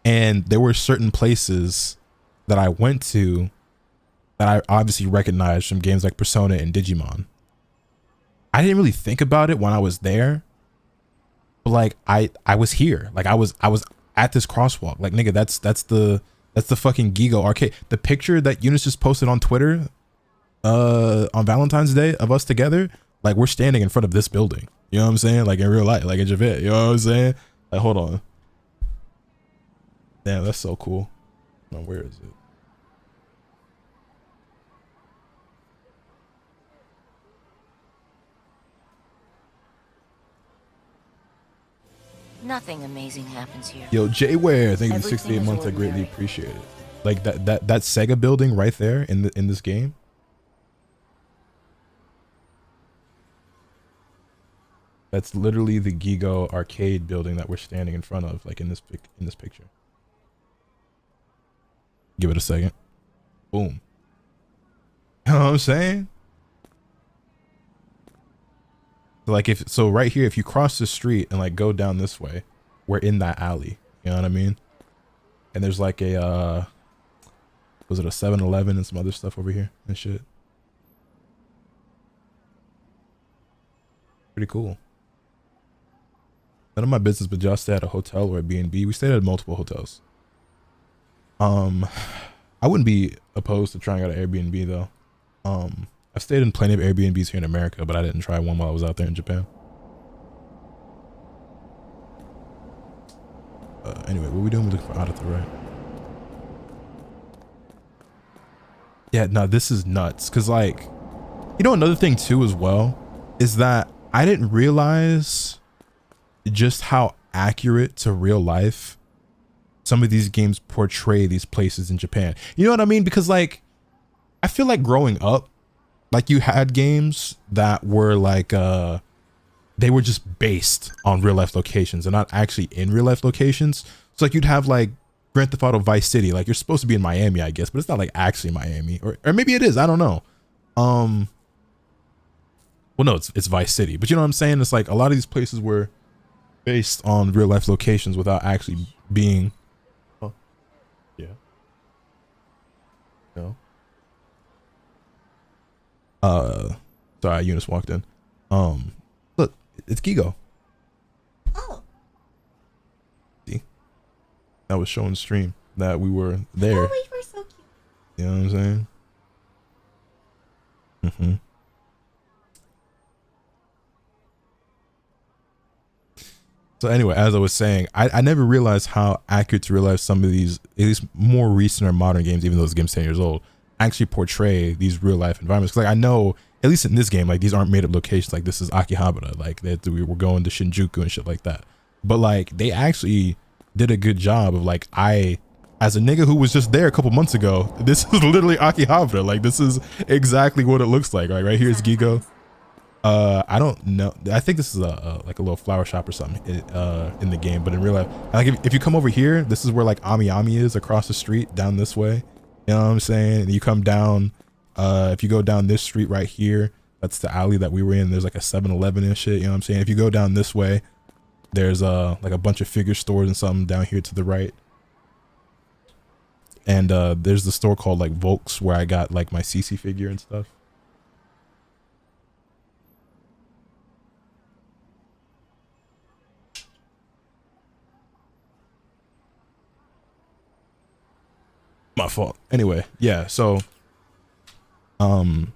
And there were certain places that I went to that I obviously recognized from games like Persona and Digimon. I didn't really think about it when I was there, but like I was here. Like I was at this crosswalk. Like nigga, that's the fucking Gigo arcade. The picture that Eunice just posted on Twitter on Valentine's Day of us together, like we're standing in front of this building. You know what I'm saying? Like in real life, like in Javette. You know what I'm saying? Like hold on. Damn, that's so cool. No, where is it? Nothing amazing happens here. Yo, Jay Ware, thank you for 68 months. I greatly appreciate it. Like that Sega building right there in this game. That's literally the Gigo arcade building that we're standing in front of, like in this picture. Give it a second. Boom. You know what I'm saying? Like so right here, if you cross the street and like go down this way, we're in that alley. You know what I mean? And there's like a was it a 7-Eleven and some other stuff over here and shit. Pretty cool. None of my business, but y'all stay at a hotel or a B&B. We stayed at multiple hotels. I wouldn't be opposed to trying out an Airbnb though. I've stayed in plenty of Airbnbs here in America, but I didn't try one while I was out there in Japan. Anyway, what are we doing? We're looking for out at the right. Yeah, no, this is nuts. Cause like, you know, another thing too as well is that I didn't realize just how accurate to real life some of these games portray these places in Japan. You know what I mean? Because like, I feel like growing up, like you had games that were like, they were just based on real life locations and not actually in real life locations. So like you'd have like Grand Theft Auto Vice City, like you're supposed to be in Miami, I guess, but it's not like actually Miami, or maybe it is. I don't know. Well, no, it's Vice City, but you know what I'm saying? It's like a lot of these places were based on real life locations without actually being. Oh, yeah. No. Sorry, Eunice walked in. Look, it's Gigo. Oh. See? That was showing stream that we were there. Oh, we were so cute. You know what I'm saying? Mm-hmm. So anyway, as I was saying, I never realized how accurate to real life some of these, at least more recent or modern games, even though this game's 10 years old, actually portray these real life environments. Cause like I know, at least in this game, like these aren't made up locations. Like this is Akihabara. Like we were going to Shinjuku and shit like that. But like they actually did a good job of like, as a nigga who was just there a couple months ago, this is literally Akihabara. Like this is exactly what it looks like. Right here is Gigo. I don't know. I think this is like a little flower shop or something in the game, but in real life, like if you come over here, this is where like Ami Ami is across the street down this way. You know what I'm saying? And you come down, if you go down this street right here, that's the alley that we were in. There's like a 7-Eleven and shit. You know what I'm saying? If you go down this way, there's like a bunch of figure stores and something down here to the right. And there's the store called like Volks where I got like my CC figure and stuff. My fault. Anyway, yeah, so when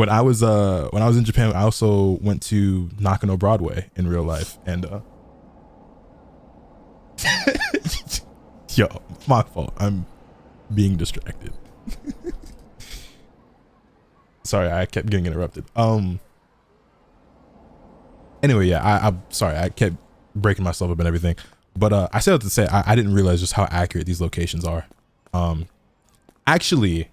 I was in Japan, I also went to Nakano Broadway in real life, and yo, my fault. I'm being distracted. Sorry, I kept getting interrupted. Anyway, yeah, I'm sorry, I kept breaking myself up and everything. But I said to say I didn't realize just how accurate these locations are. Actually,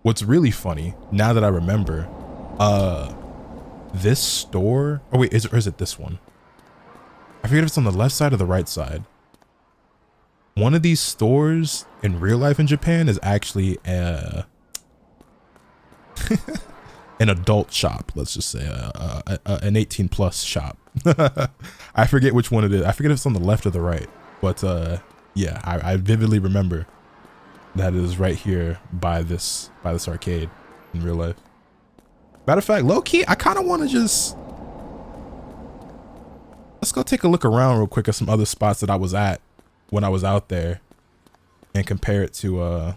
what's really funny now that I remember, this store. Oh wait, or is it this one? I forget if it's on the left side or the right side. One of these stores in real life in Japan is actually an adult shop. Let's just say an 18+ shop. I I forget which one it is. I forget if it's on the left or the right. But yeah, I vividly remember that it is right here by this arcade in real life. Matter of fact, low key, I kind of want to just let's go take a look around real quick at some other spots that I was at when I was out there and compare it to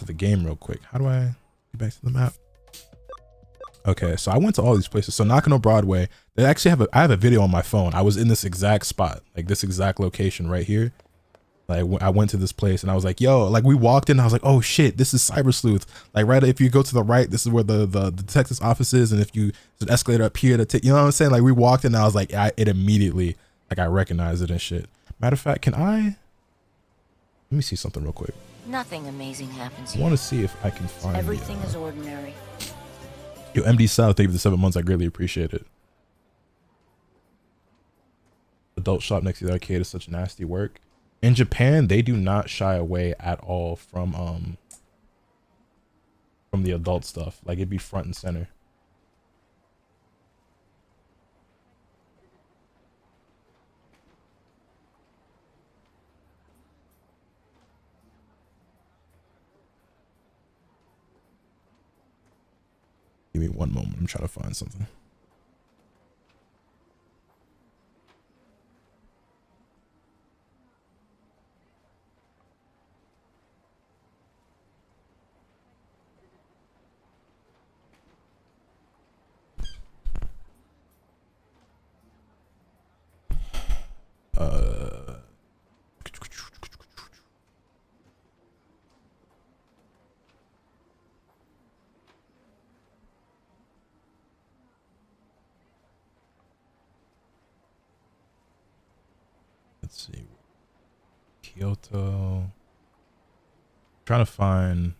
the game real quick. How do I get back to the map? Okay, so I went to all these places. So Nakano Broadway, they actually I have a video on my phone. I was in this exact spot, like this exact location right here. Like I went to this place and I was like, yo, like we walked in and I was like, oh shit, this is Cyber Sleuth. Like right, if you go to the right, this is where the detective's office is. And if you, there's an escalator up here to take, you know what I'm saying? Like we walked in and I was like, it immediately, like I recognized it and shit. Matter of fact, let me see something real quick. Nothing amazing happens I here. want to see if I can find Everything is ordinary. Yo, MD South, thank you for the 7 months. I greatly appreciate it. Adult shop next to the arcade is such nasty work. In Japan, they do not shy away at all from the adult stuff. Like it'd be front and center. Give me one moment. I'm trying to find something. Let's see. Kyoto. Trying to find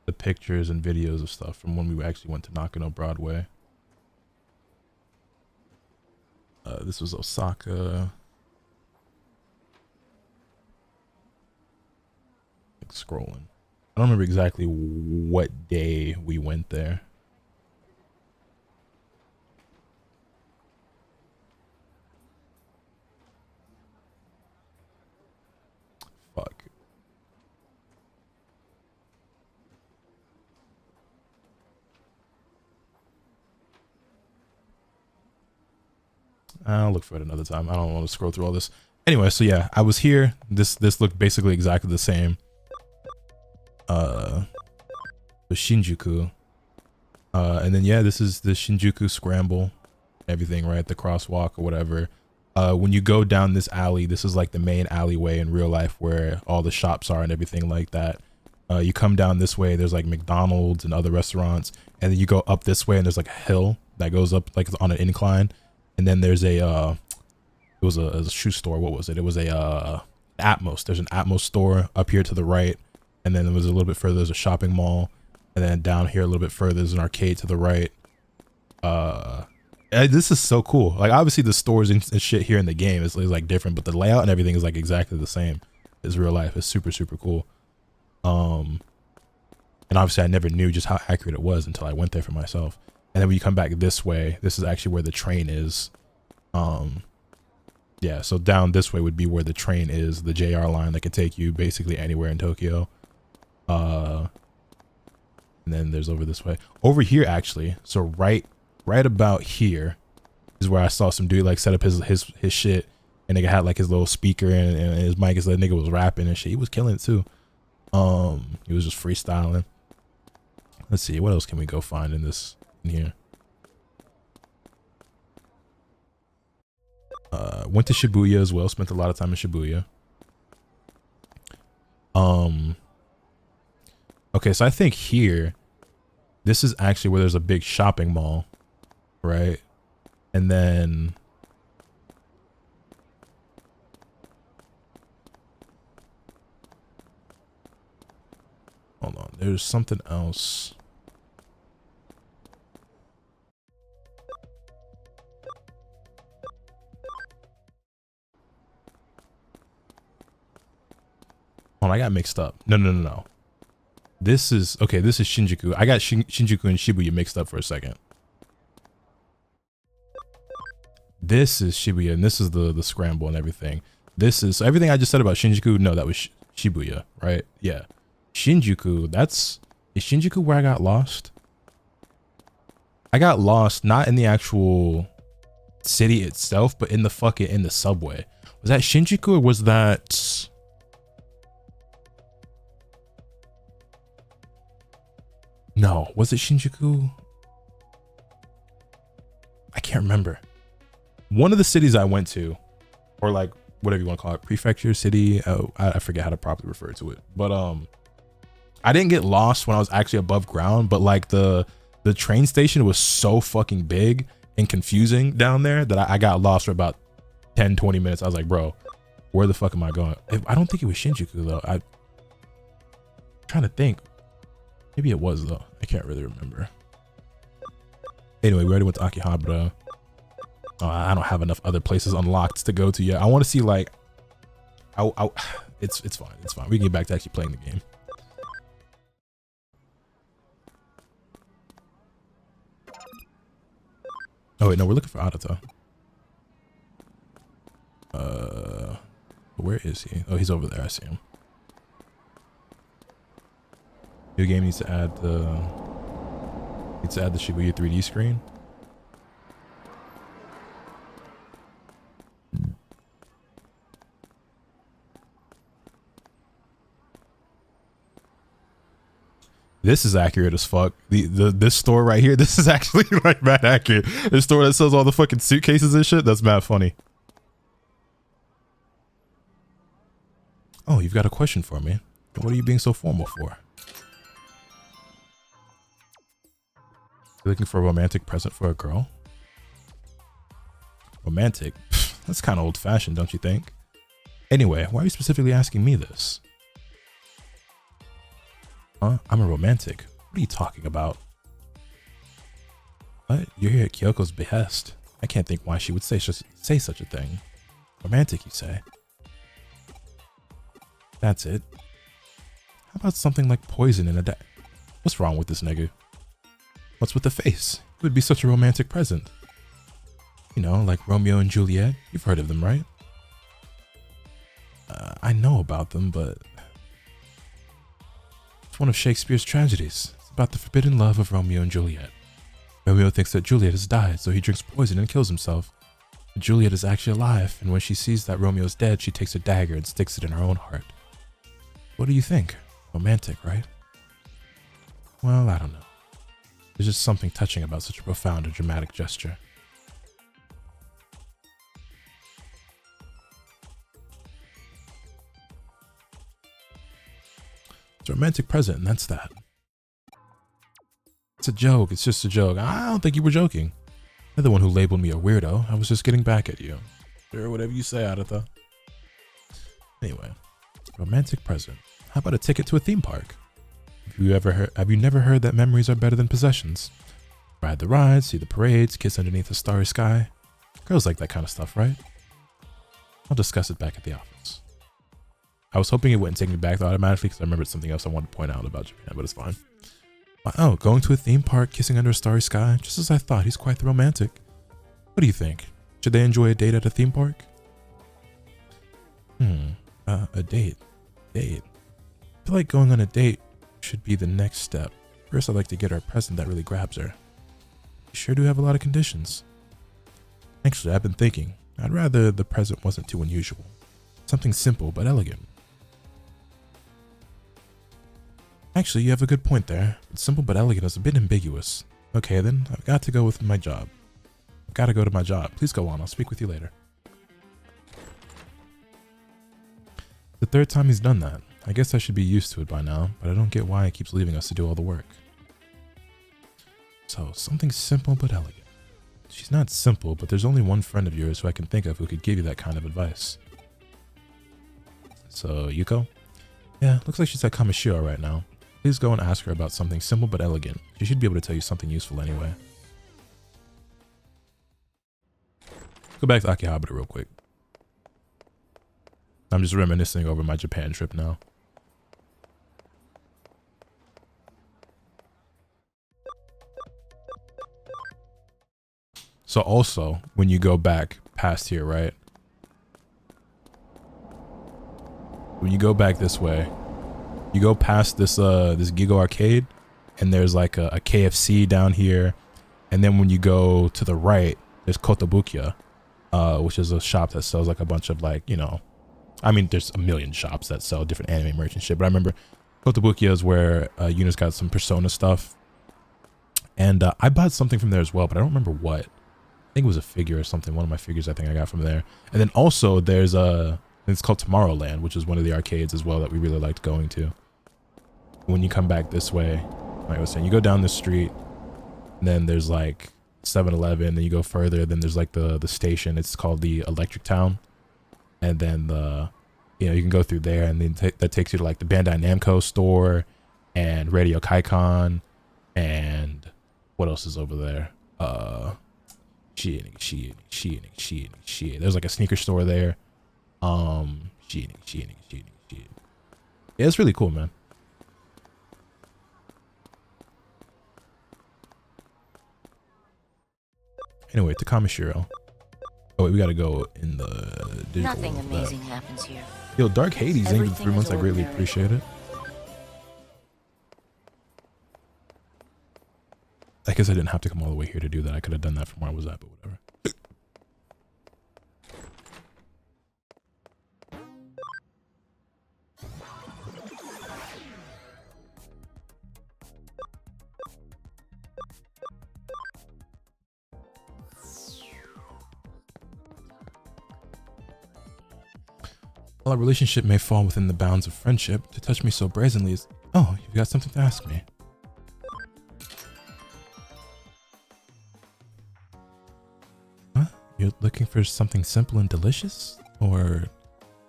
the pictures and videos of stuff from when we actually went to Nakano Broadway. This was Osaka. Like scrolling. I don't remember exactly what day we went there. Fuck. I'll look for it another time. I don't want to scroll through all this. Anyway, so yeah, I was here. This looked basically exactly the same. The Shinjuku. And then yeah, this is the Shinjuku scramble. Everything, right? The crosswalk or whatever. When you go down this alley, this is like the main alleyway in real life where all the shops are and everything like that. You come down this way, there's like McDonald's and other restaurants, and then you go up this way and there's like a hill that goes up like on an incline, and then there's a it was a shoe store. What was it? It was a Atmos. There's an Atmos store up here to the right, and then there was a little bit further, there's a shopping mall, and then down here a little bit further there's an arcade to the right. This is so cool. Like obviously the stores and shit here in the game is like different, but the layout and everything is like exactly the same as real life. It's super cool. And obviously I never knew just how accurate it was until I went there for myself. And then when you come back this way, this is actually where the train is. Yeah, so down this way would be where the train is, the JR line that could take you basically anywhere in Tokyo. And then there's over this way. Over here actually, so right about here is where I saw some dude like set up his shit, and nigga had like his little speaker and his mic, as that nigga was rapping and shit. He was killing it too. He was just freestyling. Let's see, what else can we go find in here? Went to Shibuya as well, spent a lot of time in Shibuya. Okay, so I think here, this is actually where there's a big shopping mall, right? And then hold on, there's something else. Oh, I got mixed up. No. This is Shinjuku. I got Shinjuku and Shibuya mixed up for a second. This is Shibuya, and this is the scramble and everything. This is so everything I just said about Shinjuku. No, that was Shibuya, right? Yeah, Shinjuku. Is Shinjuku where I got lost? I got lost not in the actual city itself, but in the subway. Was that Shinjuku or was that? No, was it Shinjuku? I can't remember. One of the cities I went to, or like whatever you want to call it, prefecture, city. Oh, I forget how to properly refer to it. But I didn't get lost when I was actually above ground, but like the train station was so fucking big and confusing down there that I got lost for about 10-20 minutes. I was like, bro, where the fuck am I going? I don't think it was Shinjuku though. I'm trying to think. Maybe it was though. I can't really remember. Anyway, we already went to Akihabara. I don't have enough other places unlocked to go to yet. I want to see like, it's fine. It's fine. We can get back to actually playing the game. Oh wait, no, we're looking for Adata. Where is he? Oh, he's over there. I see him. New game needs to add the Shibuya 3D screen. This is accurate as fuck. This store right here, this is actually like mad accurate. This store that sells all the fucking suitcases and shit, that's mad funny. Oh, you've got a question for me. What are you being so formal for? You're looking for a romantic present for a girl? Romantic? That's kind of old-fashioned, don't you think? Anyway, why are you specifically asking me this? Huh? I'm a romantic. What are you talking about? What? You're here at Kyoko's behest. I can't think why she would say such a thing. Romantic, you say? That's it. How about something like poison in a What's wrong with this nigga? What's with the face? It would be such a romantic present. You know, like Romeo and Juliet. You've heard of them, right? I know about them, but it's one of Shakespeare's tragedies. It's about the forbidden love of Romeo and Juliet. Romeo thinks that Juliet has died, so he drinks poison and kills himself. But Juliet is actually alive, and when she sees that Romeo's dead, she takes a dagger and sticks it in her own heart. What do you think? Romantic, right? Well, I don't know. There's just something touching about such a profound and dramatic gesture. It's a romantic present, and that's that. It's a joke. It's just a joke. I don't think you were joking. You're the one who labeled me a weirdo. I was just getting back at you. Sure, whatever you say, Adatha. Anyway, romantic present. How about a ticket to a theme park? Have you never heard that memories are better than possessions? Ride the rides, see the parades, kiss underneath a starry sky. Girls like that kind of stuff, right? I'll discuss it back at the office. I was hoping it wouldn't take me back automatically because I remembered something else I wanted to point out about Japan, but it's fine. Oh, going to a theme park, kissing under a starry sky, just as I thought. He's quite the romantic. What do you think? Should they enjoy a date at a theme park? A date. I feel like going on a date should be the next step. First, I'd like to get her a present that really grabs her. You sure do have a lot of conditions. Actually, I've been thinking. I'd rather the present wasn't too unusual. Something simple but elegant. Actually, you have a good point there. Simple but elegant is a bit ambiguous. Okay then, I've got to go with my job. I've got to go to my job. Please go on, I'll speak with you later. The third time he's done that. I guess I should be used to it by now, but I don't get why he keeps leaving us to do all the work. So, something simple but elegant. She's not simple, but there's only one friend of yours who I can think of who could give you that kind of advice. So, Yuko? Yeah, looks like she's at Kamishiro right now. Please go and ask her about something simple but elegant. She should be able to tell you something useful anyway. Go back to Akihabara real quick. I'm just reminiscing over my Japan trip now. So also, when you go back past here, right? When you go back this way, you go past this this Gigo arcade, and there's like a KFC down here, and then when you go to the right, there's Kotobukiya, which is a shop that sells like a bunch of like, you know, I mean, there's a million shops that sell different anime merch and shit, but I remember Kotobukiya is where Eunice got some Persona stuff, and I bought something from there as well, but I don't remember what. I think it was a figure or something. One of my figures I think I got from there. And then also there's it's called Tomorrowland, which is one of the arcades as well that we really liked going to. When you come back this way, like I was saying, you go down this street, and then there's like 7-Eleven, then you go further, then there's like the station. It's called the Electric Town. And then you know, you can go through there, and then that takes you to like the Bandai Namco store and Radio Kaikon, and what else is over there? Shit. There's like a sneaker store there. Shit. Yeah, it's really cool, man. Anyway, to Kamishiro. Oh wait, we gotta go in the digital. Nothing amazing happens here. Yo, Dark Hades, thank you for the 3 months. I greatly Ordinary. appreciate it. I guess I didn't have to come all the way here to do that. I could have done that from where I was at, but whatever. While our relationship may fall within the bounds of friendship, to touch me so brazenly is... Oh, you've got something to ask me. Huh? You're looking for something simple and delicious? Or...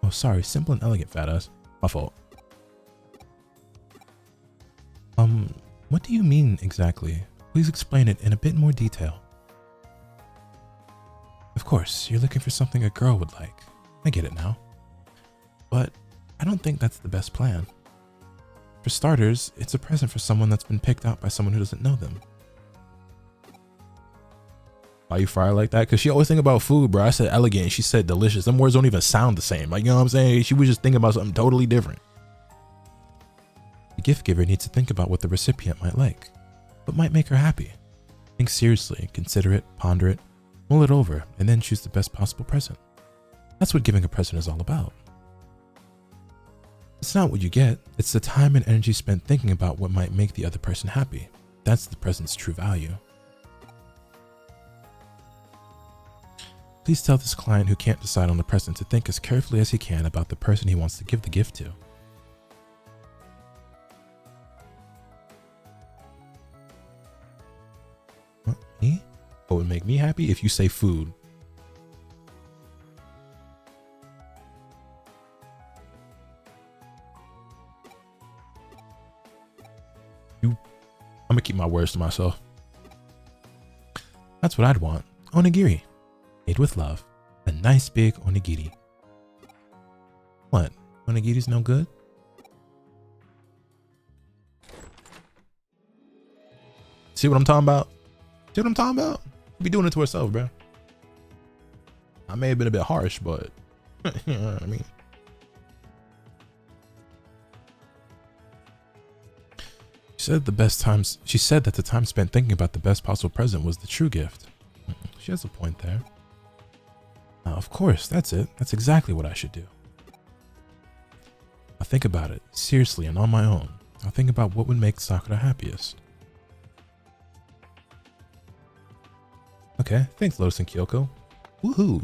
Oh, sorry, simple and elegant, fat ass. My fault. What do you mean exactly? Please explain it in a bit more detail. Of course, you're looking for something a girl would like. I get it now. But I don't think that's the best plan. For starters, it's a present for someone that's been picked out by someone who doesn't know them. Why you fire like that? Because she always think about food, bro. I said elegant and she said delicious. Them words don't even sound the same. Like, you know what I'm saying? She was just thinking about something totally different. The gift giver needs to think about what the recipient might like, what might make her happy. Think seriously, consider it, ponder it, mull it over, and then choose the best possible present. That's what giving a present is all about. It's not what you get, it's the time and energy spent thinking about what might make the other person happy. That's the present's true value. Please tell this client who can't decide on the present to think as carefully as he can about the person he wants to give the gift to. What, me? What would make me happy? If you say food. I'm gonna keep my words to myself. That's what I'd want. Onigiri. Made with love. A nice big onigiri. What? Onigiri's no good? See what I'm talking about? See what I'm talking about? We be doing it to ourselves, bro. I may have been a bit harsh, but you know what I mean? She said that the time spent thinking about the best possible present was the true gift. She has a point there. Of course, that's it. That's exactly what I should do. I'll think about it, seriously and on my own. I'll think about what would make Sakura happiest. Okay, thanks Lotus and Kyoko. Woohoo!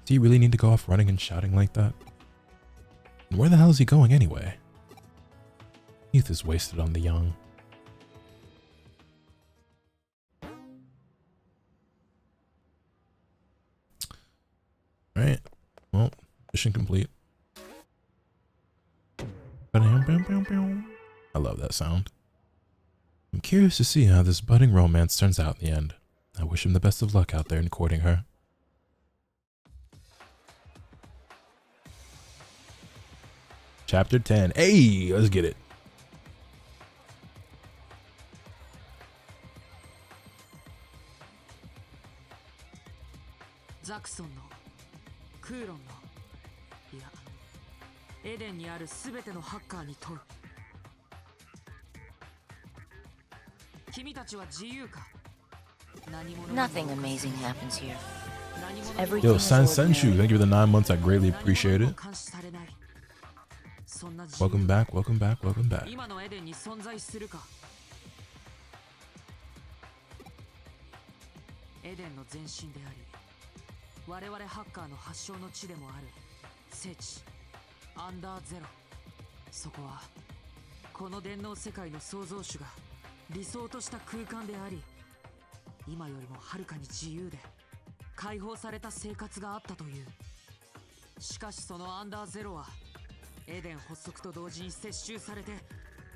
Do you really need to go off running and shouting like that? And where the hell is he going anyway? Youth is wasted on the young. Alright, well, mission complete. I love that sound. I'm curious to see how this budding romance turns out in the end. I wish him the best of luck out there in courting her. Chapter 10. Hey, let's get it. ザクソンのクーロンのいやエデンにあるすべてのハッカーに問う。君たちは自由か？何者 Nothing amazing happens here. Yo, Everything is San Senshu, ordinary. thank you for the 9 months. I greatly appreciate it. 監視されない。そんな自由 Welcome back, welcome back, welcome back. 今のエデンに存在するか？エデンの前身であり、我々ハッカーの発祥の地でもある聖地アンダーゼロ。そこはこの電脳世界の創造主が理想とした空間であり、今よりもはるかに自由で解放された生活があったという。しかしそのアンダーゼロはエデン発足と同時に接収されて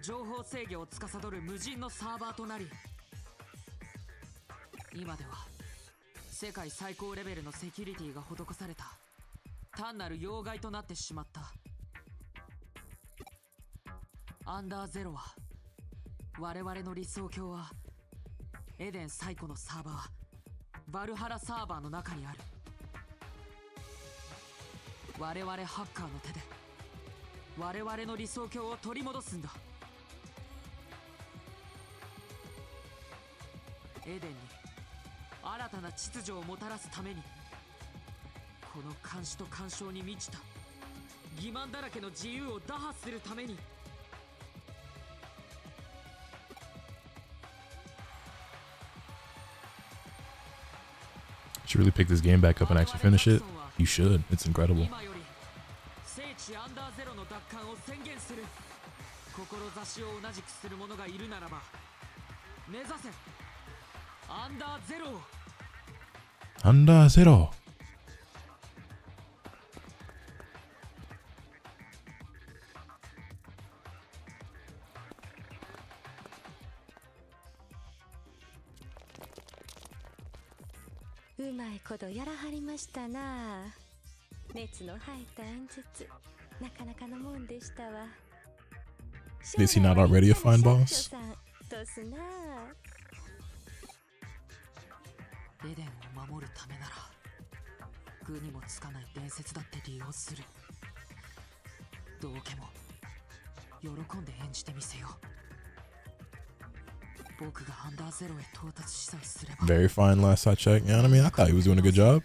情報制御を司る無人のサーバーとなり、今では世界最高レベルのセキュリティが施された単なる要害となってしまった。アンダーゼロは我々の理想郷はエデン最古のサーバーバルハラサーバーの中にある。我々ハッカーの手で我々の理想郷を取り戻すんだ。エデンに新たな秩序をもたらすために、この監視と干渉に満ちた欺瞞だらけの自由を打破するために。Should really pick this game back up and actually finish it. You should. It's incredible. 今より聖地アンダーゼロの奪還を宣言する。志を同じくする者がいるならば目指せアンダーゼロを。Anda Zero. うまいことやらはりましたな。熱の入った演説、なかなかのもんでしたわ。 Is he not already a fine boss? どすな。エデンを守るためなら具にもつかない伝説だって利用する。道家も喜んで演じてみせよう。僕がアンダーゼロへ到達しさえすれば。 Very fine last I checked. You know what I mean? I thought he was doing a good job.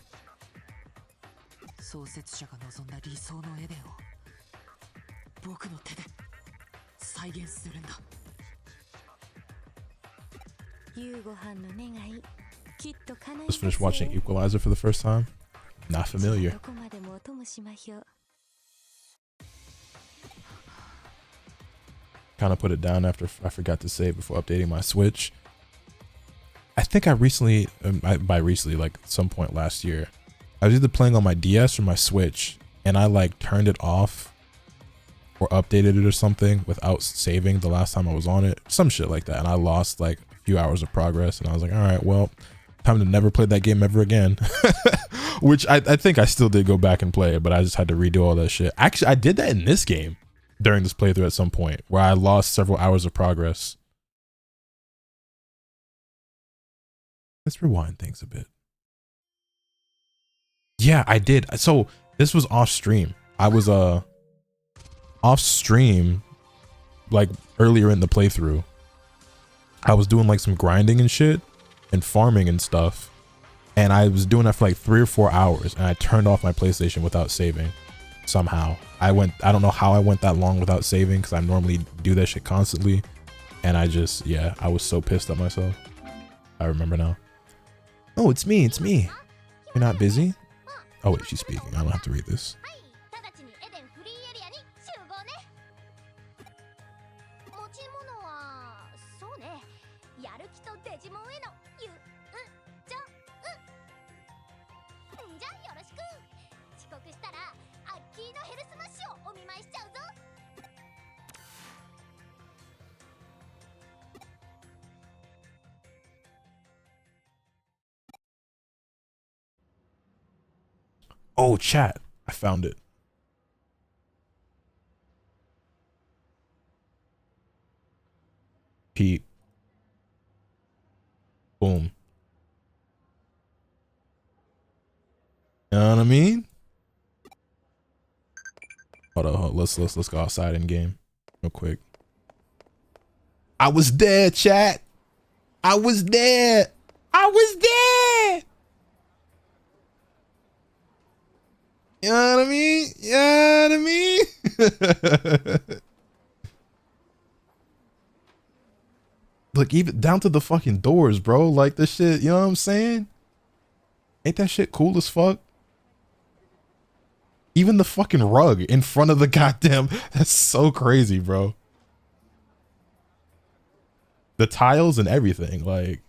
創設者が望んだ理想のエデンを僕の手で再現するんだ。夕ご飯の願い、きっと叶い Just ます finished watching Equalizer for the first time. Not familiar. どこまでもお供しましょう。 Kind of put it down after I forgot to save before updating my Switch. I think I recently, by recently, like some point last year, I was either playing on my DS or my Switch, and I like turned it off or updated it or something without saving the last time I was on it, some shit like that, and I lost like a few hours of progress, and I was like, all right, well, time to never play that game ever again. Which I think I still did go back and play it, but I just had to redo all that shit. Actually, I did that in this game during this playthrough at some point where I lost several hours of progress. Let's rewind things a bit. Yeah, I did. So this was off stream. I was off stream like earlier in the playthrough. I was doing like some grinding and shit and farming and stuff, and I was doing that for like 3 or 4 hours, and I turned off my PlayStation without saving. Somehow I don't know how I went that long without saving, because I normally do that shit constantly, and I just, yeah, I was so pissed at myself. I remember now. Oh, it's me. You're not busy? Oh wait, she's speaking. I don't have to read this. 'Oh, chat. I found it. Pete. Boom. know what I mean? Hold on, let's go outside in game real quick. I was there, chat. I was there. I was there. You know what I mean? You know what I mean? Look, even down to the fucking doors, bro. Like this shit, you know what I'm saying? Ain't that shit cool as fuck? Even the fucking rug in front of the goddamn, that's so crazy, bro. The tiles and everything, like.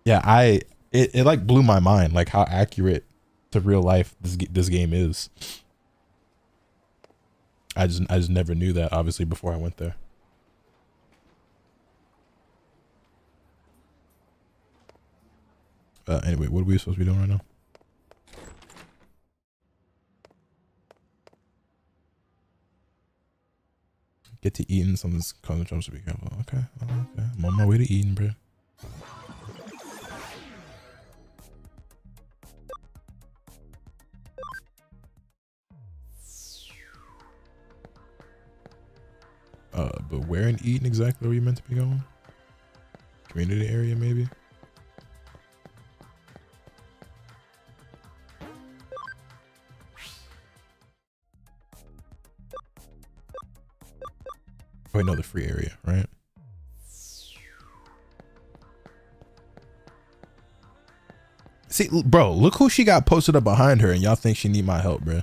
Yeah, it like blew my mind, like how accurate to real life this game is. I just never knew that, obviously, before I went there. Anyway, what are we supposed to be doing right now? Get to eating. Something's causing jumps to be careful. Okay, okay. I'm on my way to eating, bro. But where in Eden exactly are you meant to be going? Community area, maybe? Wait, no, the free area, right? See, bro, look who she got posted up behind her, and y'all think she need my help, bro.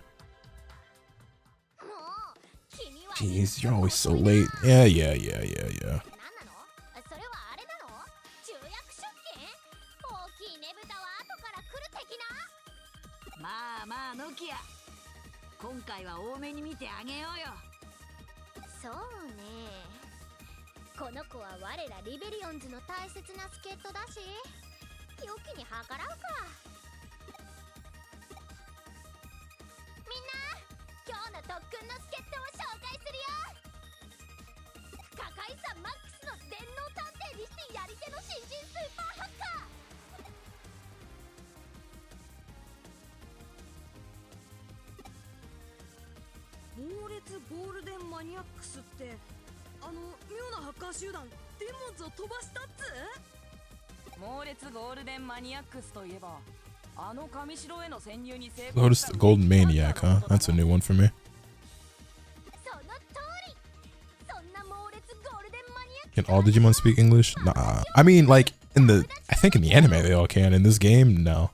Jeez, you're always so late. Yeah. 猛烈ゴールデンマニアックスといえば、あの上城への潜入に成功 Lotus Golden Maniac, huh? That's a new one for me. Can all Digimon speak English? Nah. I mean, like, I think in the anime they all can. In this game, no.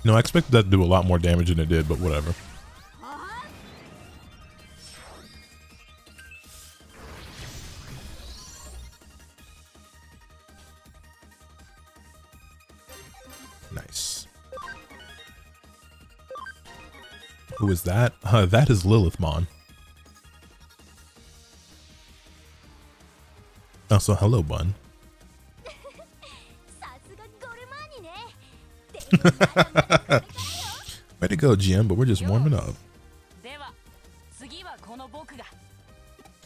You know, I expected that to do a lot more damage than it did, but whatever. Nice. Who is that? That is Lilithmon. Oh, so hello, Bun. Way to go, GM, but we're just warming up.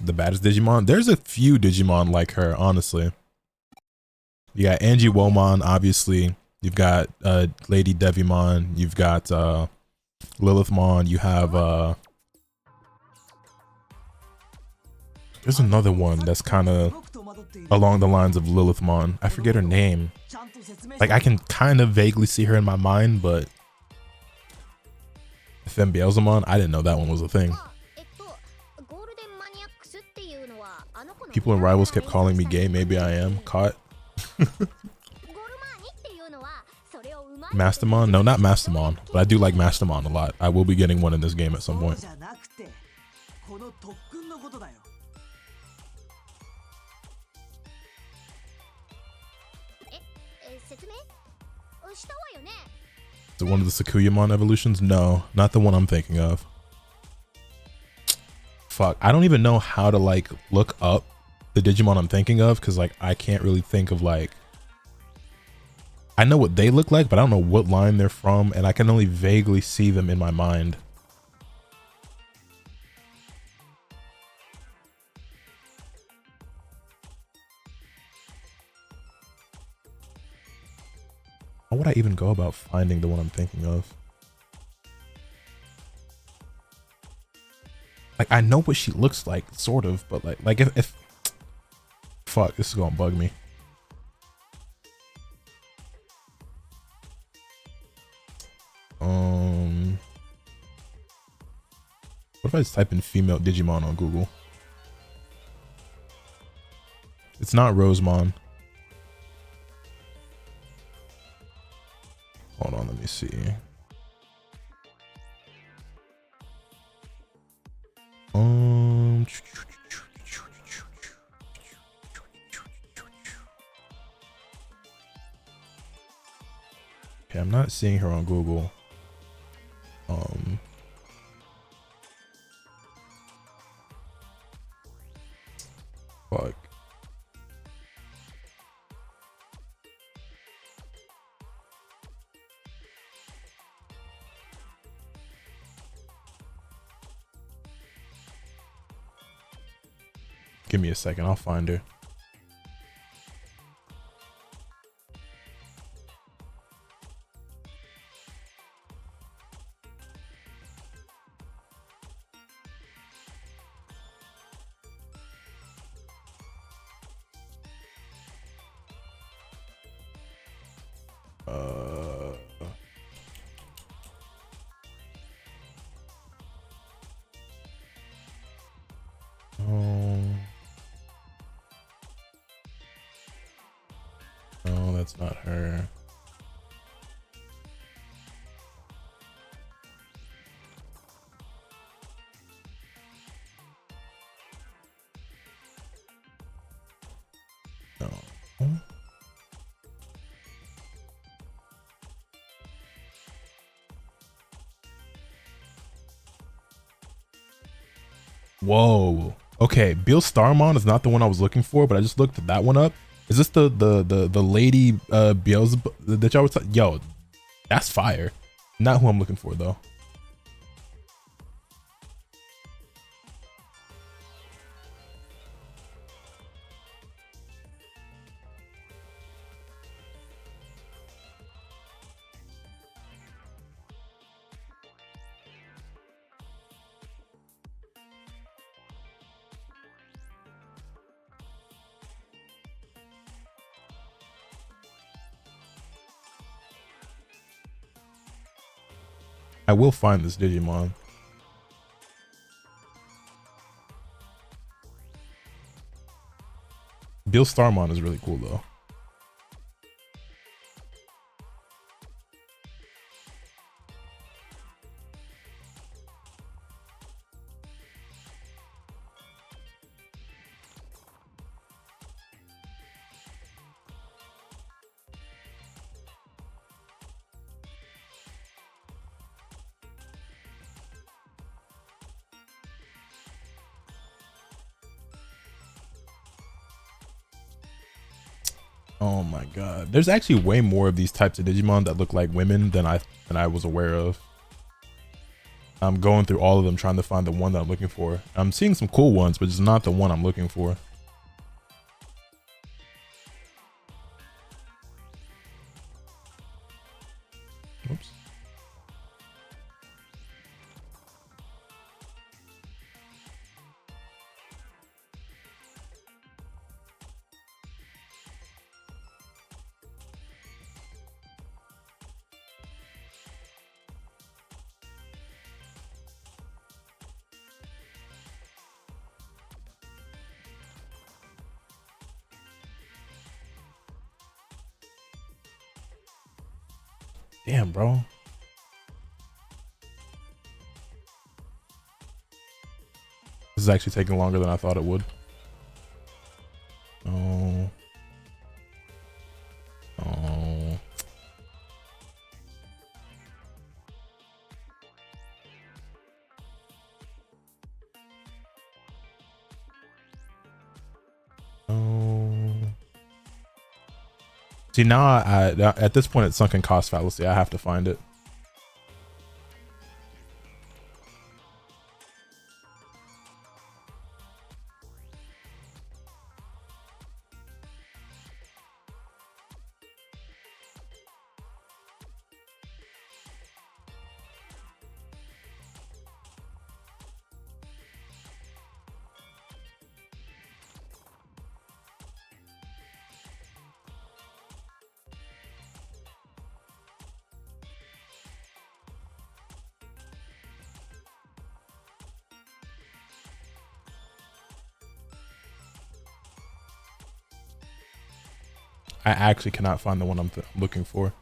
The baddest Digimon? There's a few Digimon like her, honestly. You got Angie Womon, obviously. You've got Lady Devimon. You've got Lilithmon. You have there's another one that's kind of along the lines of Lilithmon. I forget her name. Like, I can kind of vaguely see her in my mind, but Fembeelzemon, I didn't know that one was a thing. People in Rivals kept calling me gay. Maybe I am. Caught. Mastermon? No, not Mastermon, but I do like Mastermon a lot. I will be getting one in this game at some point. この特訓のことだよ。説明したわよね。 Is it one of the Sakuyamon evolutions? No, not the one I'm thinking of. Fuck, I don't even know how to like look up the Digimon I'm thinking of, because like I can't really think of like, I know what they look like, but I don't know what line they're from, and I can only vaguely see them in my mind. How would I even go about finding the one I'm thinking of? Like, I know what she looks like, sort of, but like if fuck, this is gonna bug me. What if I just type in female Digimon on Google? It's not Rosemon. Hold on, let me see. Okay, I'm not seeing her on Google. Fuck. Give me a second, I'll find her. No, that's not her. No. Whoa. Okay, Bill Starmon is not the one I was looking for, but I just looked that one up. Is this the lady Beelzebub that y'all were yo, that's fire. Not who I'm looking for though. I will find this Digimon. Bill Starmon is really cool though. Oh my god. There's actually way more of these types of Digimon that look like women than I was aware of. I'm going through all of them trying to find the one that I'm looking for. I'm seeing some cool ones, but it's not the one I'm looking for. Oops. Damn, bro. This is actually taking longer than I thought it would. Oh. Oh. Oh. See, now I at this point it's sunken cost fallacy. I have to find it. I actually cannot find the one I'm looking for.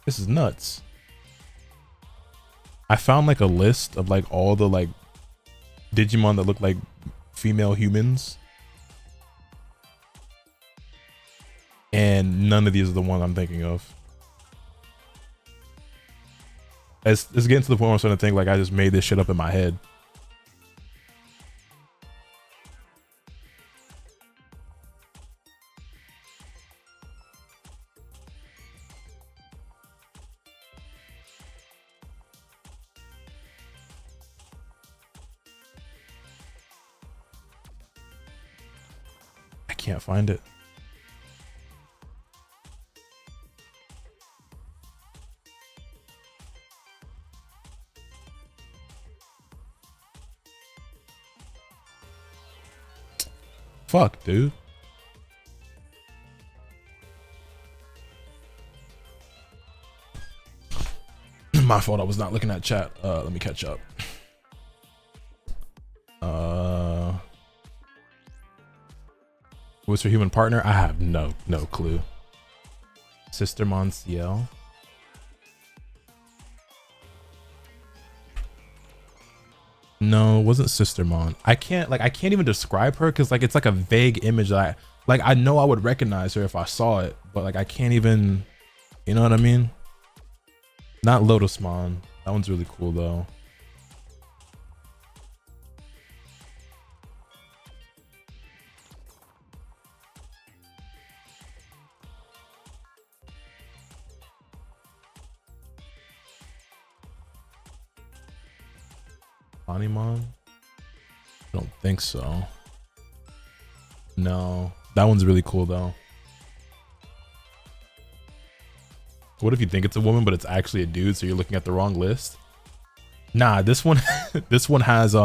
This is nuts. I found like a list of like all the like Digimon that look like female humans. And none of these are the one I'm thinking of. It's getting to the point where I'm starting to think like I just made this shit up in my head. Can't find it. Fuck, dude. My fault. I was not looking at chat. Let me catch up. What's your human partner? I have no clue. Sister Monsiel. No, it wasn't Sister Mon. I can't even describe her because like it's like a vague image that I know I would recognize her if I saw it, but like I can't even, you know what I mean? Not Lotus Mon. That one's really cool though. Animon? I don't think so. No, that one's really cool though. What if you think it's a woman, but it's actually a dude, so you're looking at the wrong list? Nah, this one, this one has,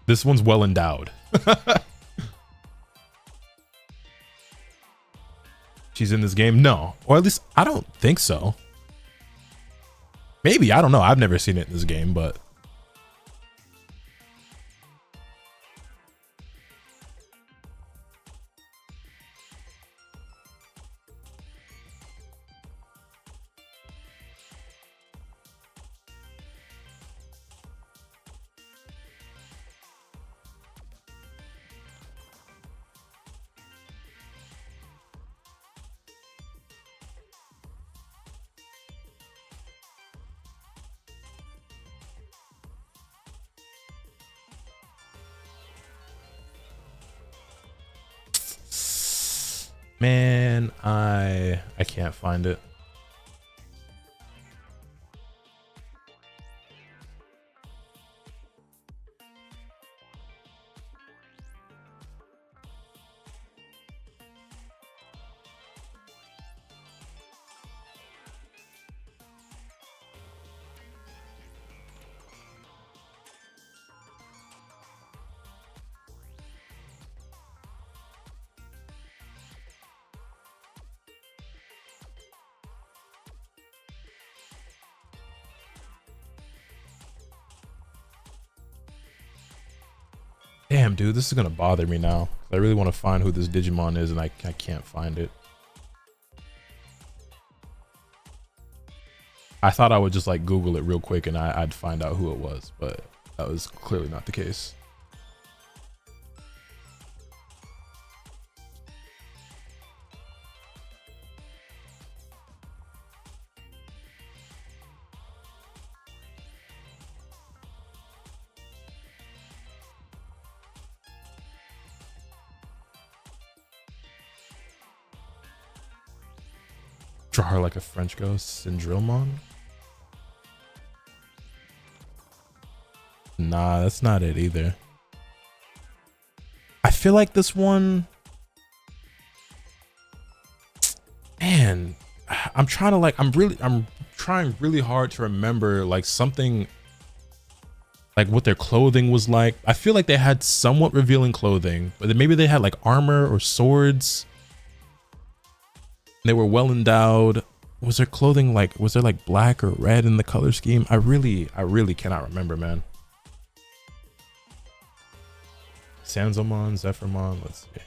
this one's well endowed. She's in this game? No, or at least I don't think so. Maybe, I don't know. I've never seen it in this game, but. Man, I can't find it. Damn, dude, this is gonna bother me now. I really want to find who this Digimon is, and I can't find it. I thought I would just like Google it real quick and I'd find out who it was, but that was clearly not the case. Draw her like a French ghost, Syndromon? Nah, that's not it either. I feel like this one, man, I'm trying to like, I'm trying really hard to remember like something like what their clothing was like. I feel like they had somewhat revealing clothing, but then maybe they had like armor or swords. They were well endowed. Was their clothing like, was there like black or red in the color scheme? I really cannot remember, man. Sanzomon, Zephyrmon, let's see.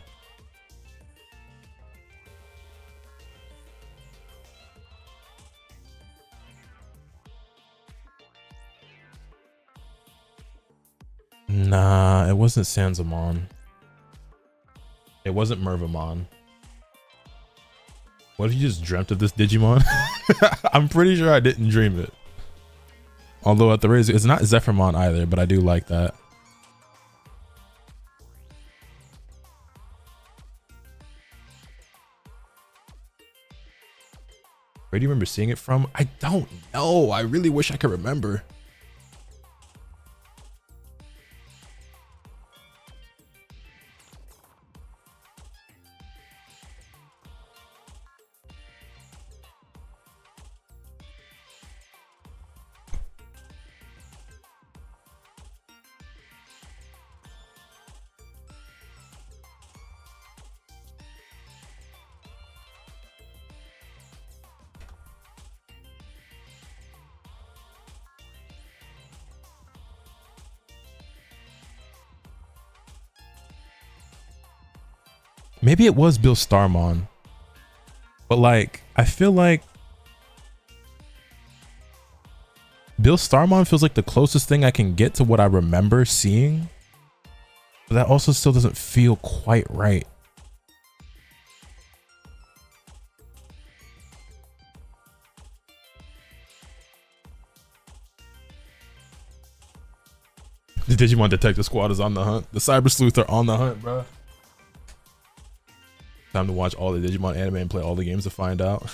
Nah, it wasn't Sanzomon. It wasn't Mervamon. What if you just dreamt of this Digimon? I'm pretty sure I didn't dream it. Although at the raise, it's not Zephyrmon either, but I do like that. Where do you remember seeing it from? I don't know. I really wish I could remember. Maybe it was Bill Starmon, but like, I feel like Bill Starmon feels like the closest thing I can get to what I remember seeing, but that also still doesn't feel quite right. The Digimon Detective Squad is on the hunt. The Cyber Sleuth are on the hunt, bro. Time to watch all the Digimon anime and play all the games to find out.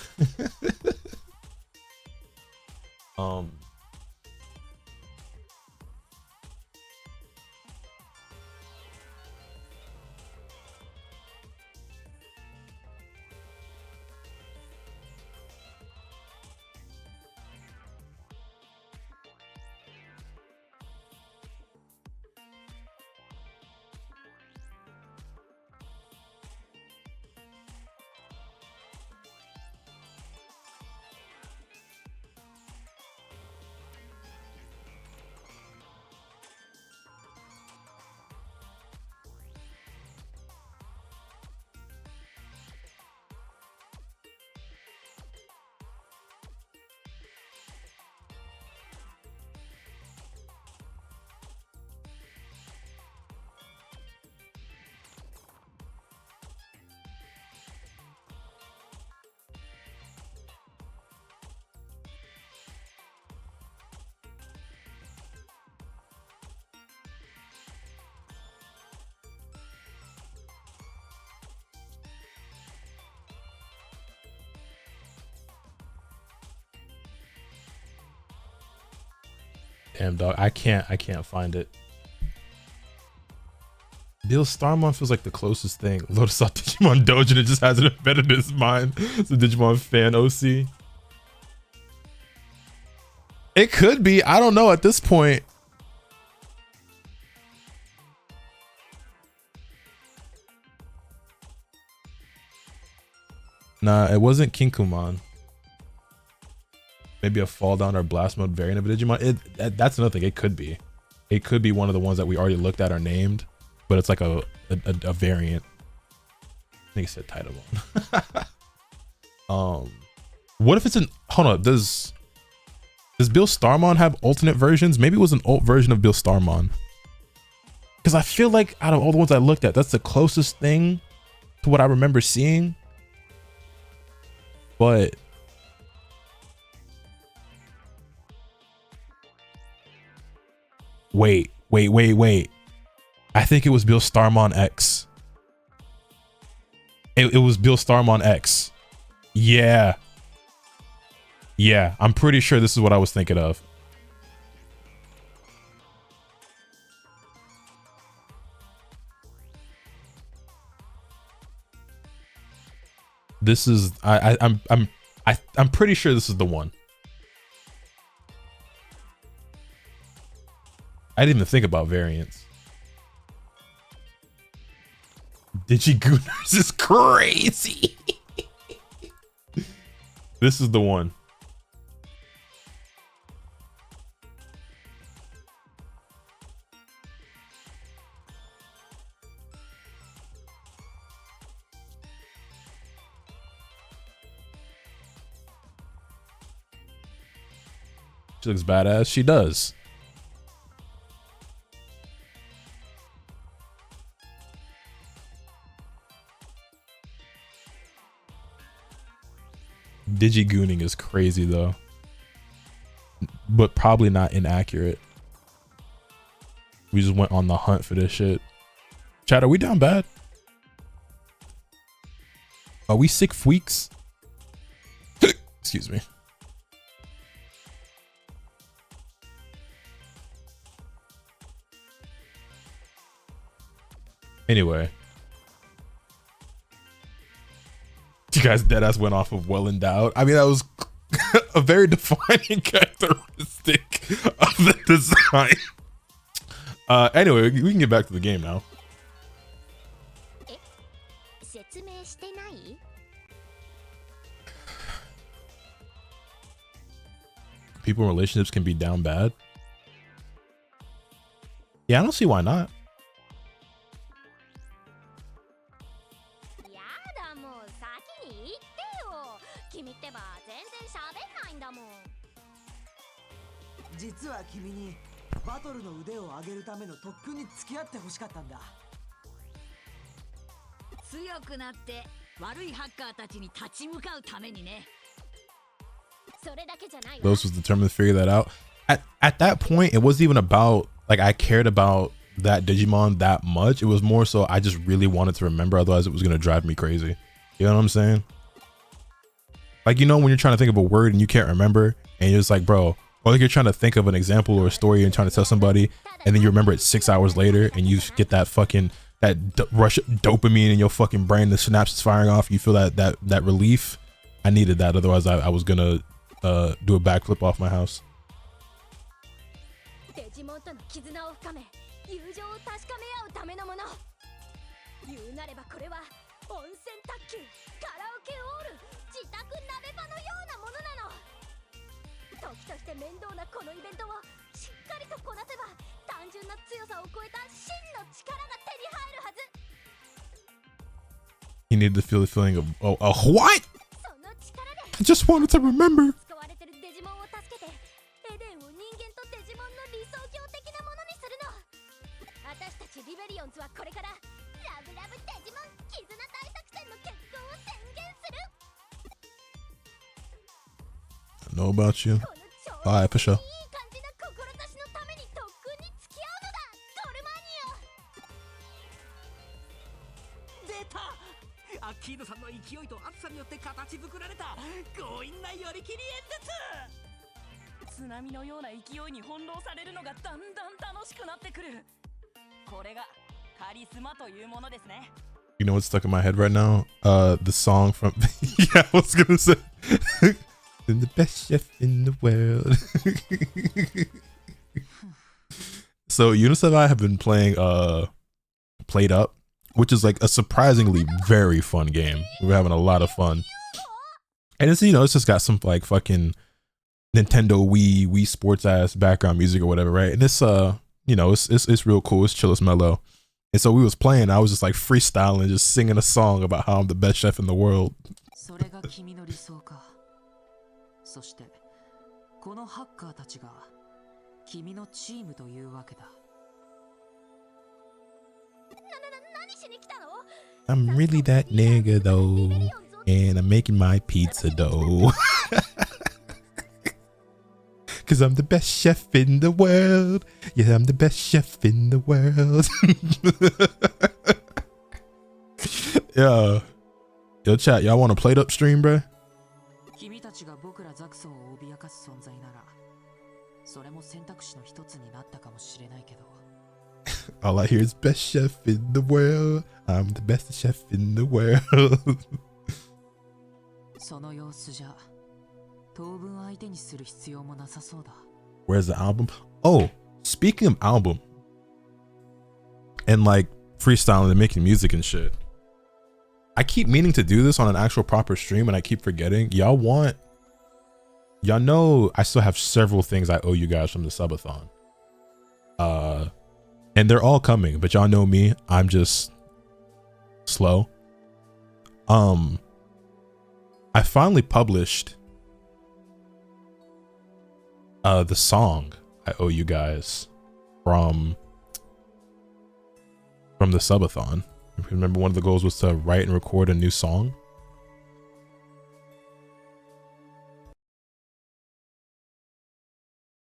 Damn, dog, I can't find it. Bill Starmon feels like the closest thing. Lotus saw Digimon Dojo and it just has it embedded in his mind. It's a Digimon fan OC. It could be. I don't know at this point. Nah, it wasn't Kinkumon. Maybe a fall down or blast mode variant of a Digimon. That's another thing. It could be. It could be one of the ones that we already looked at or named, but it's like a variant. I think it said Titamon. What if it's an, hold on, does Does Bill Starmon have alternate versions? Maybe it was an alt version of Bill Starmon. Because I feel like out of all the ones I looked at, that's the closest thing to what I remember seeing. But wait. I think it was Bill Starmon X. It was Bill Starmon X. Yeah. Yeah, I'm pretty sure this is what I was thinking of. This is I'm pretty sure this is the one. I didn't even think about variants. Digigooners is crazy. This is the one. She looks badass. She does. Digigooning is crazy though, but probably not inaccurate. We just went on the hunt for this shit. Chat, are we down bad? Are we sick freaks? Excuse me. Anyway, you guys deadass went off of well endowed. I mean, that was a very defining characteristic of the design. Anyway, we can get back to the game now. People in relationships can be down bad. Yeah, I don't see why not. Lotus was determined to figure that out. At that point, it wasn't even about like I cared about that Digimon that much. It was more so I just really wanted to remember, otherwise it was gonna drive me crazy. You know what I'm saying? Like, you know, when you're trying to think of a word and you can't remember, and you're just like, bro, or like you're trying to think of an example or a story and trying to tell somebody, and then you remember it 6 hours later, and you get that fucking rush of dopamine in your fucking brain, the synapses firing off. You feel that relief. I needed that, otherwise I was gonna do a backflip off my house. He needed to feel the feeling of what? I just wanted to remember. I know about you. Bye, for sure. You know what's stuck in my head right now? The song from yeah, I was gonna say the best chef in the world. So Eunice and I have been playing Played Up, which is like a surprisingly very fun game. We're having a lot of fun. And it's, you know, it's just got some like fucking Nintendo Wii Sports ass background music or whatever, right? And it's you know, it's real cool, it's chill, it's mellow. And so we was playing, I was just like freestyling, just singing a song about how I'm the best chef in the world. このハッカーたちが君のチームというわけだ。何しに来たの？ I'm really that nigga though, and I'm making my pizza dough. Cause I'm the best chef in the world. Yeah, I'm the best chef in the world. Yeah. Yo, chat, y'all want to plate up stream, bruh? 君たちが僕らザクソンを脅かす存在なら、それも選択肢の一つになったかもしれないけど。All I hear is best chef in the world. I'm the best chef in the world. その様子じゃ、当分相手にする必要もなさそうだ。Where's the album? Oh, speaking of album and like freestyling and making music and shit, I keep meaning to do this on an actual proper stream and I keep forgetting. Y'all know I still have several things I owe you guys from the subathon. And they're all coming, but y'all know me, I'm just slow. I finally published the song I owe you guys from the subathon. Remember, one of the goals was to write and record a new song.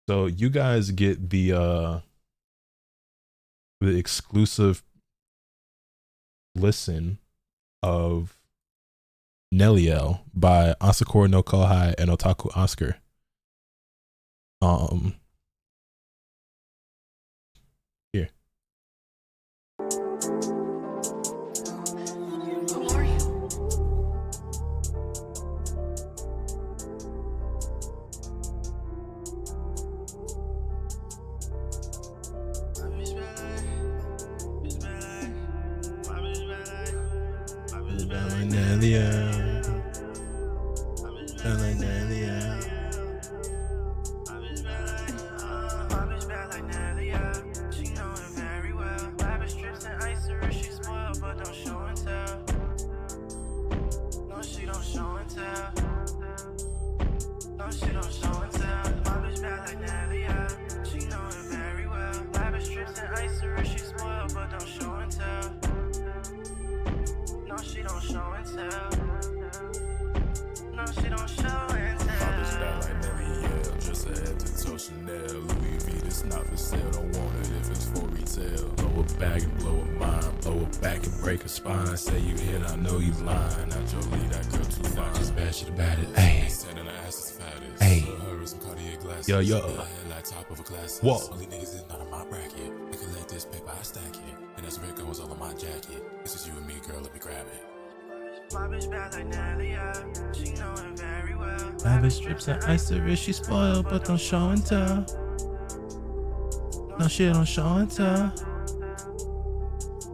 So you guys get the exclusive listen of Neliel by Asakura no Kohai and Otaku Oscar. Here. Who are you? Yo. Whoa. Only niggas is not in my bracket. I collect this paper, I stack it. And this red goes all on my jacket. This is you and me, girl, let me grab it. My bitch bad like Nelia. She know it very well. Lavish strips and ice her wrist, she spoiled, but don't show and tell. No shit, don't show and tell.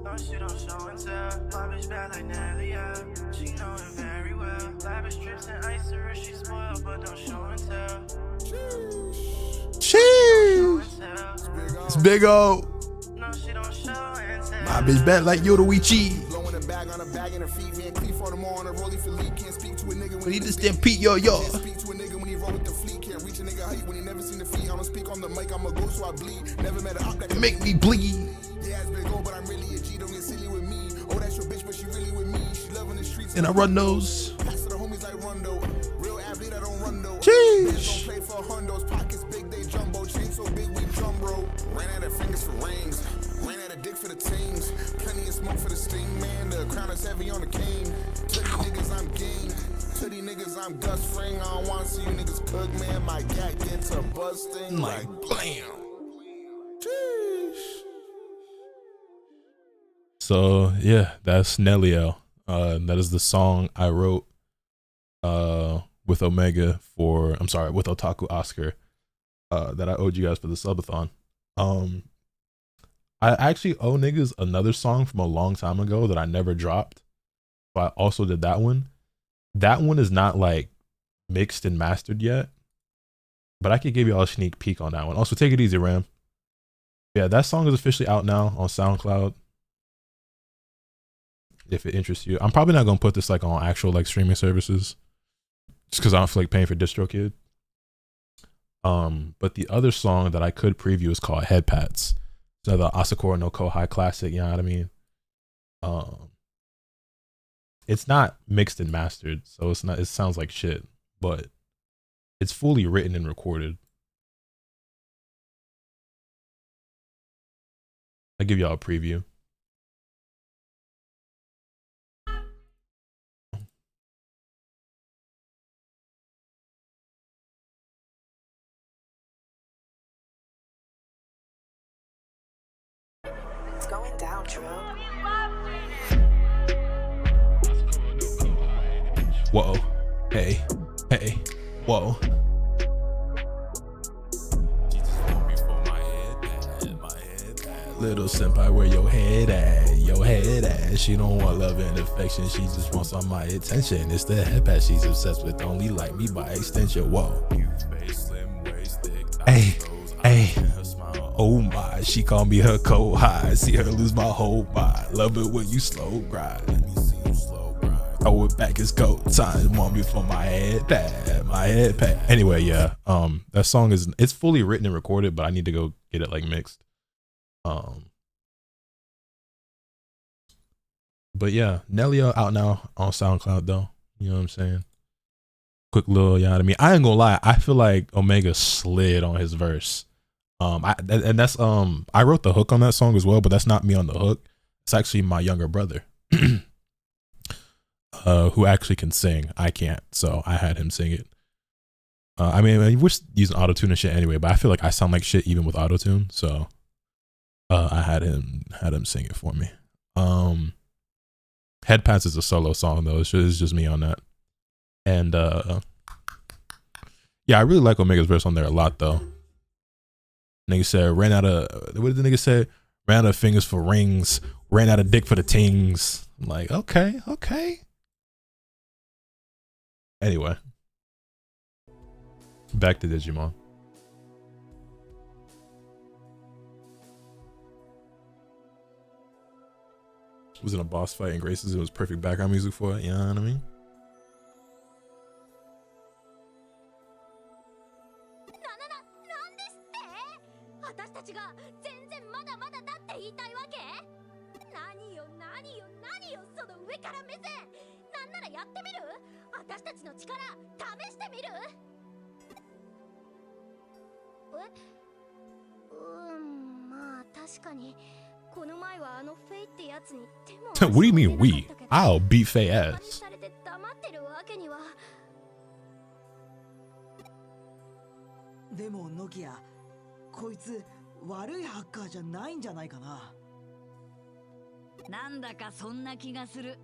No shit, don't show and tell. My bitch bad like Nelia. She know it very well. Lavish strips and ice her wrist, she spoiled, but don't show and tell. Sheesh. It's Big O. My bitch bad like Yoruichi. But he just didn't peep yo. It make me bleed. And I run those. Sheesh. Ran out of fingers for rings, ran out of dick for the teams. Plenty of smoke for the sting, man. The crown is heavy on the king. To these niggas, I'm gang. To these niggas, I'm Gus Fring. I don't want to see you niggas cook, man. My gat gets a busting Like blam. Sheesh. So yeah, that's Neliel. That is the song I wrote with Omega with Otaku Oscar that I owed you guys for the subathon. I actually owe niggas another song from a long time ago that I never dropped. So I also did that one. That one is not like mixed and mastered yet, but I could give you all a sneak peek on that one. Also, take it easy, Ram. Yeah, that song is officially out now on SoundCloud. If it interests you, I'm probably not gonna put this like on actual like streaming services, just because I don't feel like paying for DistroKid. But the other song that I could preview is called Head Pats. It's another Asakura no Kohai classic, you know what I mean? It's not mixed and mastered, so it sounds like shit, but it's fully written and recorded. I'll give y'all a preview. It's going down, True. Whoa. Hey. Hey. Whoa. Little senpai, where your head at? Your head at? She don't want love and affection. She just wants all my attention. It's the head pat she's obsessed with. Only like me by extension. Whoa. Hey. Hey. Oh my. She call me her cold high. See her lose my whole mind. Love it when you slow grind. Throw it back, it's go time. Want me for my head pad, my head pad. Anyway, yeah. That song it's fully written and recorded, but I need to go get it like mixed. But yeah, Nellia out now on SoundCloud though. You know what I'm saying? Quick little, you know what I mean? I ain't gonna lie, I feel like Omega slid on his verse. I wrote the hook on that song as well, but that's not me on the hook. It's actually my younger brother. Who actually can sing. I can't, so I had him sing it. I mean, we're using autotune and shit anyway, but I feel like I sound like shit even with autotune, so I had him sing it for me. Head Pats is a solo song though. It's just me on that. And yeah, I really like Omega's verse on there a lot though. Nigga said ran out of, what did the nigga say? Ran out of fingers for rings, ran out of dick for the tings. I'm like, okay. Anyway, back to Digimon. It was in a boss fight in Graces. It was perfect background music for it. You know what I mean? まあ確かにこの前はあのフェイってやつに手も What do you mean we? I'll beat Faye ass. でもノキア、こいつ悪いハッカーじゃないんじゃないかな。なんだかそんな気がする。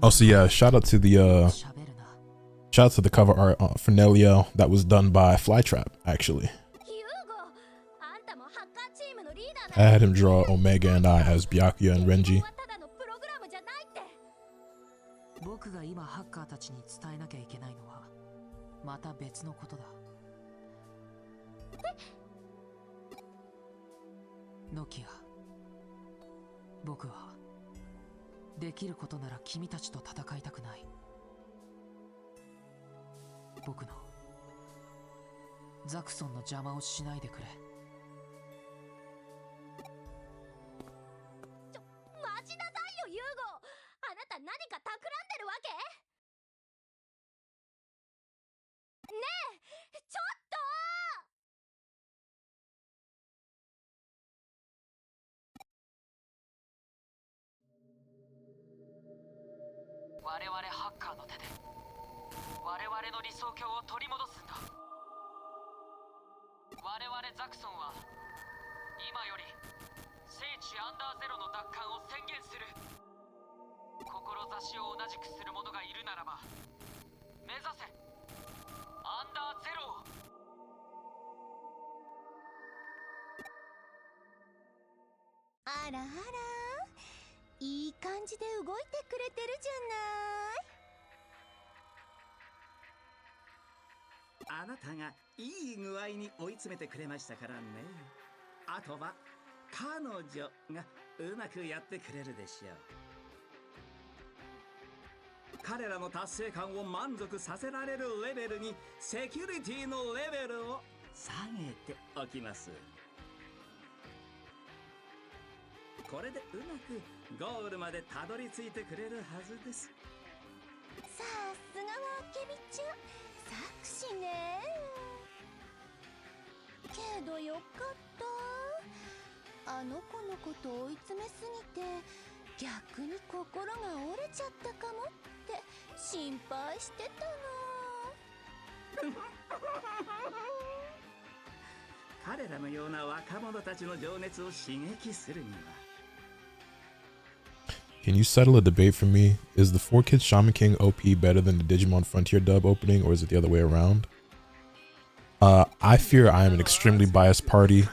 Oh, so yeah, shout out to the cover art for Nellia that was done by Flytrap, actually. I had him draw Omega and I as Byakuya and Renji. 僕が今ハッカーたちに伝えなきゃいけないのはまた別のことだ。ノキア、僕はできることなら君たちと戦いたくない。僕のザクソンの邪魔をしないでくれ。待ちなさいよユーゴ。あなた何か企んでるわけ？ねえ、ちょっと！我々ハッカーの手で我々の理想郷を取り戻すんだ。我々ザクソンは今より聖地アンダーゼロの奪還を宣言する。志を同じくする者がいるならば目指せアンダーゼロを。あらあら、いい感じで動いてくれてるじゃない。あなたがいい具合に追い詰めてくれましたからね。あとは彼女がうまくやってくれるでしょう。彼らの達成感を満足させられるレベルにセキュリティのレベルを下げておきます。これでうまくゴールまでたどり着いてくれるはずです。さすがはあけみちゃん、作詞ね。けどよかった。あの子のこと追い詰めすぎて逆に心が折れちゃったかもって心配してたの。彼らのような若者たちの情熱を刺激するには。Can you settle a debate for me? Is the 4Kids Shaman King OP better than the Digimon Frontier dub opening, or is it the other way around? I fear I am an extremely biased party.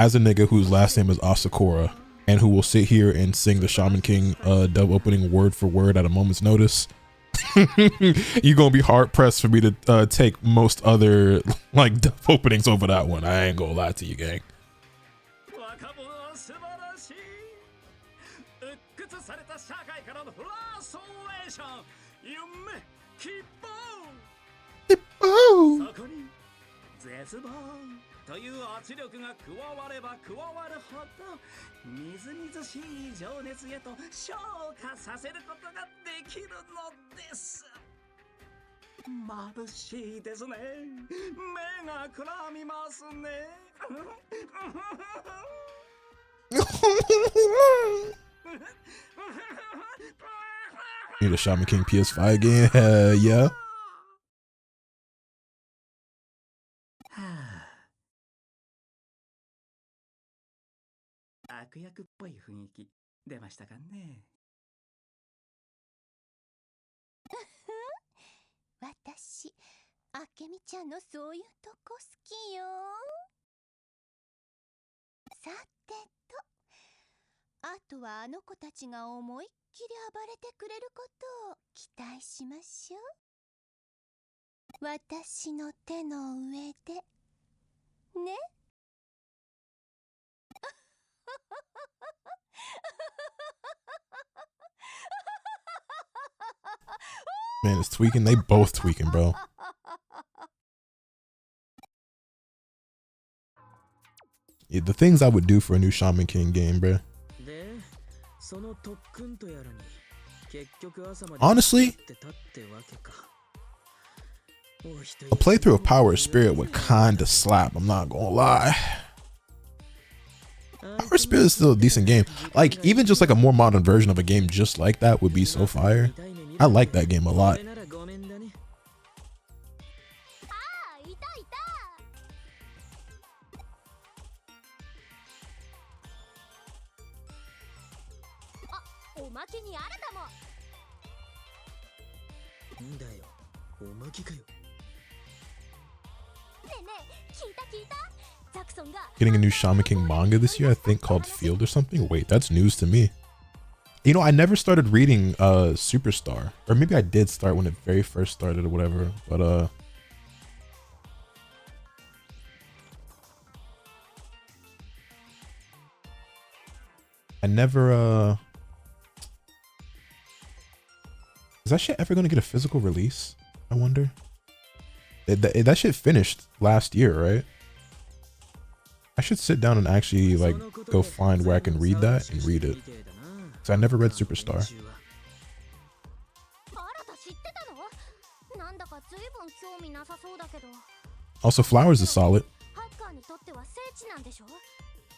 As a nigga whose last name is Asakura, and who will sit here and sing the Shaman King dub opening word for word at a moment's notice, you're gonna be hard pressed for me to take most other like dub openings over that one. I ain't gonna lie to you, gang. Oh. 絶望という圧力が加われば加わるほどみずみずしい情熱へと昇華させることができるのです。眩しいですね。目がくらみますね。Need a Shaman King PS5 game? Yeah. 悪役っぽい雰囲気出ましたかね。私、あけみちゃんのそういうとこ好きよ。さてと、あとはあの子たちが思いっきり暴れてくれることを期待しましょう。私の手の上でね。Man, it's tweaking. They both tweaking, bro. Yeah, the things I would do for a new Shaman King game, bro. Honestly, a playthrough of Power of Spirit would kinda slap, I'm not gonna lie. Power of Spirit is still a decent game. Like, even just like a more modern version of a game just like that would be so fire. I like that game a lot. Getting a new Shaman King manga this year, I think, called Field or something. Wait, that's news to me. You know, I never started reading Superstar, or maybe I did start when it very first started or whatever, but I never is that shit ever gonna get a physical release? I wonder. That shit finished last year, right? I should sit down and actually like go find where I can read that and read it. I never read Superstar. Also, Flowers is solid.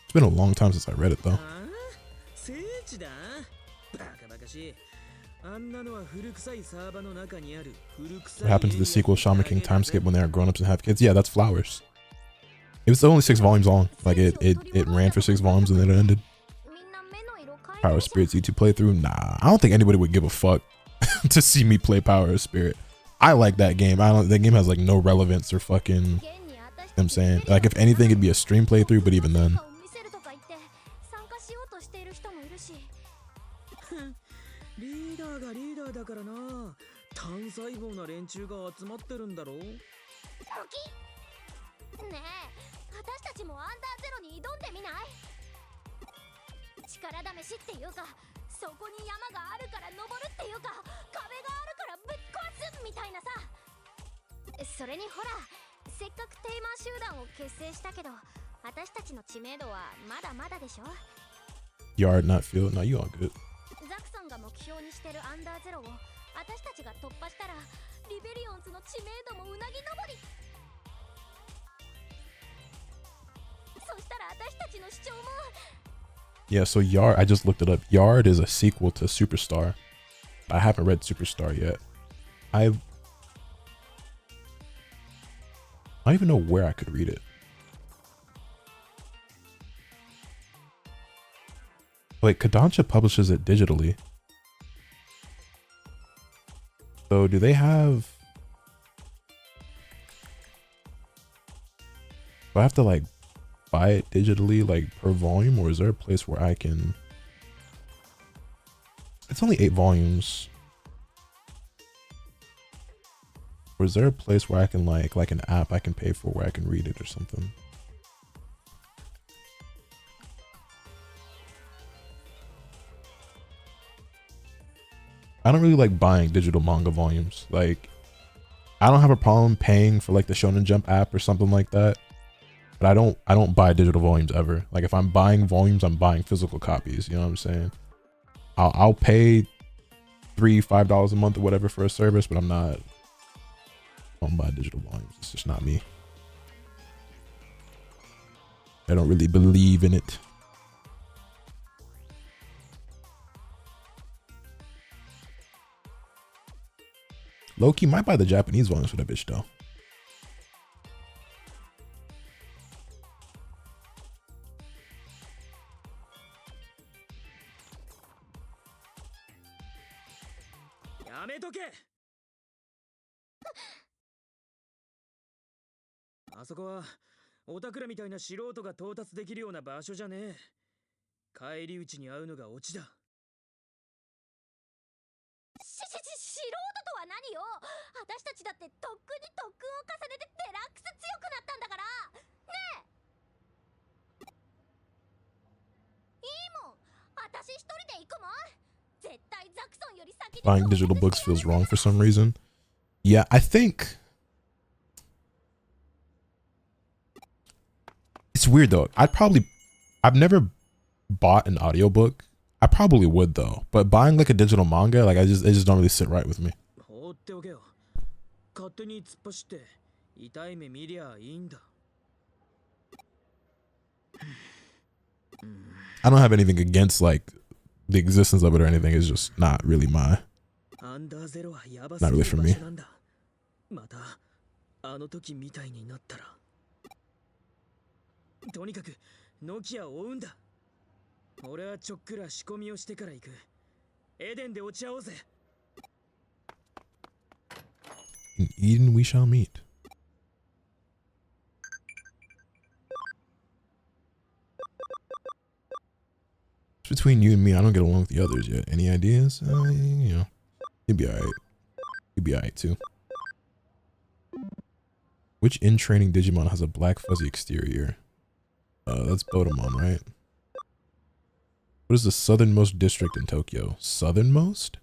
It's been a long time since I read it though. What happened to the sequel Shaman King Timeskip when they are grown-ups and have kids? Yeah, that's Flowers. It was only 6 volumes long. Like it ran for 6 volumes and then it ended. Power of Spirit's YouTube playthrough? Nah, I don't think anybody would give a fuck to see me play Power of Spirit. I like that game. That game has like no relevance or fucking, you know what I'm saying? Like if anything it'd be a stream playthrough, but even then. そこに山があるから登るっていうか、壁があるからぶっ壊すみたいなさ。それにほら、せっかくテイマー集団を結成したけど、私たちの知名度はまだまだでしょ。 Yard, not field. No, you all good. ザクさんが目標にしてるアンダーゼロを私たちが突破したら、リベリオンズの知名度もうなぎ登り。そしたら私たちの主張も。 Yeah, so Yard, I just looked it up. Yard is a sequel to Superstar. I haven't read Superstar yet. I don't even know where I could read it. Wait, Kodansha publishes it digitally. So do they have... Do I have to like buy it digitally like per volume, or is there a place where I can... It's only 8 volumes. Or is there a place where I can like an app I can pay for where I can read it or something? I don't really like buying digital manga volumes. Like, I don't have a problem paying for like the Shonen Jump app or something like that, but I don't buy digital volumes ever. Like, if I'm buying volumes, I'm buying physical copies. You know what I'm saying? I'll pay $3-5 a month or whatever for a service, but I don't buy digital volumes. It's just not me. I don't really believe in it. Loki might buy the Japanese volumes for that bitch though. Asakura, オタクらみたいな素人が到達できるような場所じゃねえ。帰り討ちに会うのがオチだ。素人とは何よ。私たちだって特訓に特訓を重ねてデラックス強くなったんだからねえ。いいもん、私一人で行くもん。絶対ザクソンより先に。 Buying digital books feels wrong for some reason. Yeah, I think it's weird though. I've never bought an audiobook. I probably would though, but buying like a digital manga, like it just don't really sit right with me. I don't have anything against like the existence of it or anything. It's just not really not really for me. In Eden we shall meet. It's between you and me. I don't get along with the others yet. Any ideas? You know, you'd be alright. You'd be alright too. Which in-training Digimon has a black fuzzy exterior? That's Botamon, right? What is the southernmost district in Tokyo? Southernmost?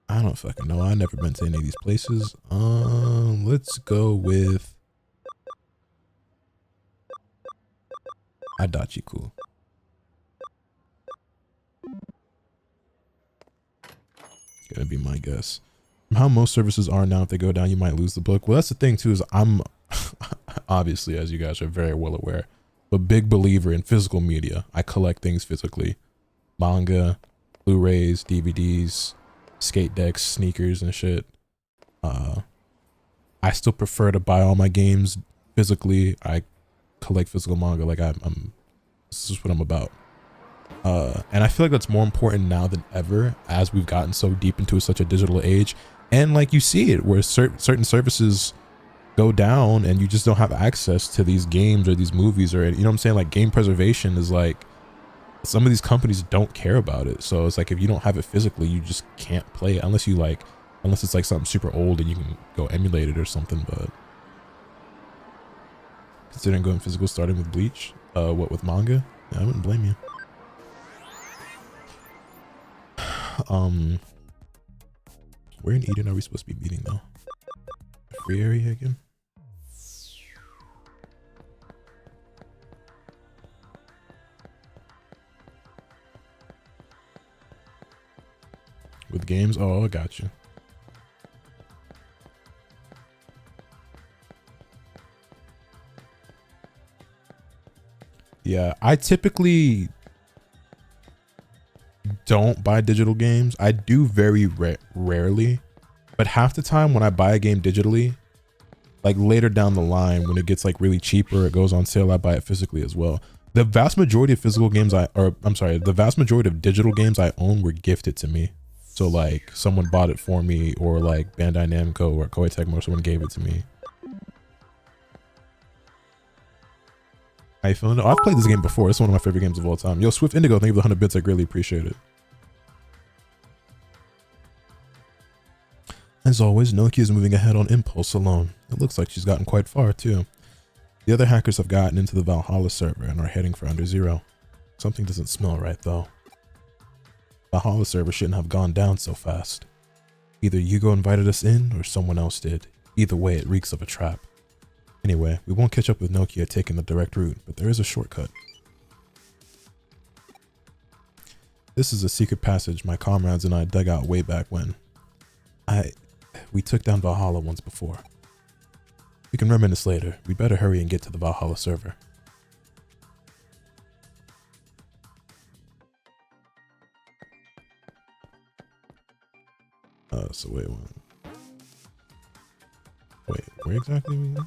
I don't fucking know. I've never been to any of these places. Let's go with Adachi-ku. Gonna be my guess. From how most services are now, if they go down, you might lose the book. Well, that's the thing too, is I'm obviously, as you guys are very well aware, a big believer in physical media. I collect things physically. Manga, Blu-rays, DVDs, skate decks, sneakers and shit. I still prefer to buy all my games physically. I collect physical manga. Like this is what I'm about. And I feel like that's more important now than ever, as we've gotten so deep into such a digital age. And like you see it where certain services go down and you just don't have access to these games or these movies, or, you know what I'm saying? Like, game preservation is like, some of these companies don't care about it. So it's like, if you don't have it physically, you just can't play it unless it's like something super old and you can go emulate it or something. But considering going physical, starting with Bleach, what with manga, yeah, I wouldn't blame you. Where in Eden are we supposed to be meeting though? A free area again? With games? Oh, I got you. Yeah, I typically don't buy digital games. I do very rarely, but half the time when I buy a game digitally, like later down the line when it gets like really cheaper, it goes on sale, I buy it physically as well. The vast majority of physical games the vast majority of digital games I own were gifted to me. So like someone bought it for me, or like Bandai Namco or Koei Tecmo, someone gave it to me. How you feeling? Oh, I've played this game before. It's one of my favorite games of all time. Yo, Swift Indigo, thank you for the 100 bits. I greatly appreciate it. As always, Nokia is moving ahead on impulse alone. It looks like she's gotten quite far, too. The other hackers have gotten into the Valhalla server and are heading for Under Zero. Something doesn't smell right, though. Valhalla server shouldn't have gone down so fast. Either Yugo invited us in, or someone else did. Either way, it reeks of a trap. Anyway, we won't catch up with Nokia taking the direct route, but there is a shortcut. This is a secret passage my comrades and I dug out way back when. We took down Valhalla once before. We can reminisce later. We better hurry and get to the Valhalla server. So wait, where exactly are we going?